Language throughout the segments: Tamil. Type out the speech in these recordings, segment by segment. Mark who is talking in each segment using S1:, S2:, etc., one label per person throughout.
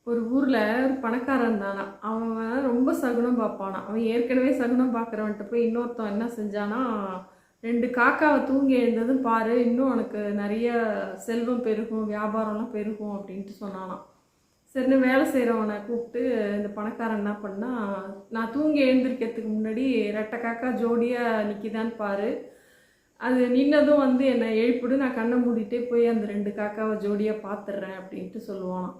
S1: ஒரு ஊரில் ஒரு பணக்காரன் இருந்தானா. அவன் ரொம்ப சகுனம் பார்ப்பானாம். அவன் ஏற்கனவே சகுனம் பார்க்குறவன்ட்ட போய் இன்னொருத்தன் என்ன செஞ்சானா, 2 காக்காவை தூங்கி எழுந்ததும் பாரு, இன்னும் உனக்கு நிறைய செல்வம் பெருகும், வியாபாரம்லாம் பெருகும் அப்படின்ட்டு சொன்னானாம். சரின்னு வேலை செய்கிறவனை கூப்பிட்டு இந்த பணக்காரன் என்ன பண்ணா, நான் தூங்கி எழுந்திருக்கிறதுக்கு முன்னாடி 2 காக்கா ஜோடியாக நிற்கிதான்னு பாரு, அது நின்னதும் வந்து என்னை எழுப்பிடு, நான் கண்ணை மூடிட்டே போய் அந்த 2 காக்காவை ஜோடியாக பார்த்துட்றேன் அப்படின்ட்டு சொல்லுவானாம்.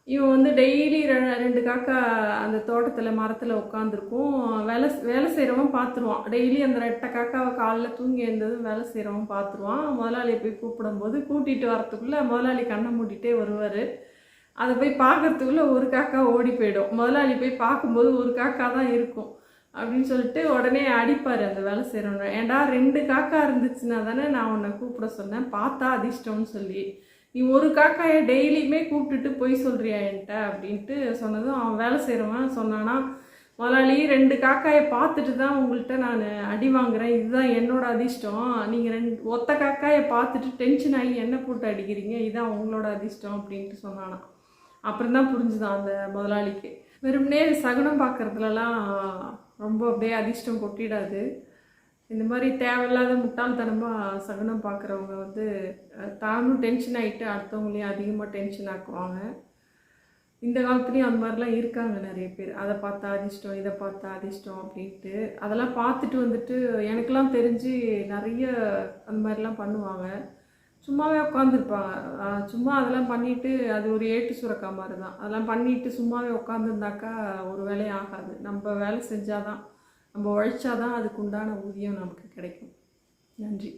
S1: இவன் வந்து டெய்லி 2 காக்கா அந்த தோட்டத்தில் மரத்தில் உட்காந்துருக்கும். வேலை வேலை செய்கிறவன் பார்த்துருவான். டெய்லி அந்த 2 காக்காவை காலைல தூங்கி எழுந்ததும் வேலை செய்கிறவன் பார்த்துருவான். முதலாளியை போய் கூப்பிடும்போது கூட்டிகிட்டு வரத்துக்குள்ளே முதலாளி கண்ணை மூடிட்டே வருவார். அதை போய் பார்க்கறதுக்குள்ளே ஒரு காக்கா ஓடி போயிடும். முதலாளி போய் பார்க்கும்போது ஒரு காக்கா தான் இருக்கும் அப்படின்னு சொல்லிட்டு உடனே அடிப்பார் அந்த வேலை செய்கிறவனை. ஏன்டா 2 காக்கா இருந்துச்சுன்னா தானே நான் உன்னை கூப்பிட சொன்னேன், பார்த்தா அதிர்ஷ்டம்னு சொல்லி, நீ ஒரு காக்காயை டெய்லியுமே கூப்பிட்டுட்டு போய் சொல்கிறியா என்கிட்ட அப்படின்ட்டு சொன்னதும் அவன் வேலை செய்கிறவன் சொன்னானா, முதலாளி 2 காக்காயை பார்த்துட்டு தான் உங்கள்கிட்ட நான் அடி வாங்குறேன், இதுதான் என்னோட அதிர்ஷ்டம். நீங்கள் ஒத்த காக்காயை பார்த்துட்டு டென்ஷன் ஆகி என்ன போட்டு அடிக்கிறீங்க, இதுதான் உங்களோட அதிர்ஷ்டம் அப்படின்ட்டு சொன்னானா. அப்புறம் தான் புரிஞ்சுதான் அந்த முதலாளிக்கு. வெறுமனே சகுனம் பார்க்குறதுலலாம் ரொம்ப அப்படியே அதிர்ஷ்டம் கொட்டிடாது. இந்த மாதிரி தேவையில்லாத முட்டாள்தனமாக சகுனம் பார்க்குறவங்க வந்து தானும் டென்ஷன் ஆகிட்டு அடுத்தவங்களையும் அதிகமாக டென்ஷன் ஆக்குவாங்க. இந்த காலத்துலேயும் அந்த மாதிரிலாம் இருக்காங்க நிறைய பேர். அதை பார்த்தா அதிர்ஷ்டம், இதை பார்த்தா அதிர்ஷ்டம் அப்படின்ட்டு அதெல்லாம் பார்த்துட்டு வந்துட்டு எனக்கெல்லாம் தெரிஞ்சு நிறைய அந்த மாதிரிலாம் பண்ணுவாங்க. சும்மாவே உட்காந்துருப்பாங்க. சும்மா அதெல்லாம் பண்ணிவிட்டு அது ஒரு ஏட்டு சுரக்கா மாதிரி தான். அதெல்லாம் பண்ணிவிட்டு சும்மாவே உட்காந்துருந்தாக்கா ஒரு வேலையும் ஆகாது. நம்ம வேலை செஞ்சால் தான், நம்ம உழைச்சாதான் அதுக்கு உண்டான ஊதியம் நமக்கு கிடைக்கும். நன்றி.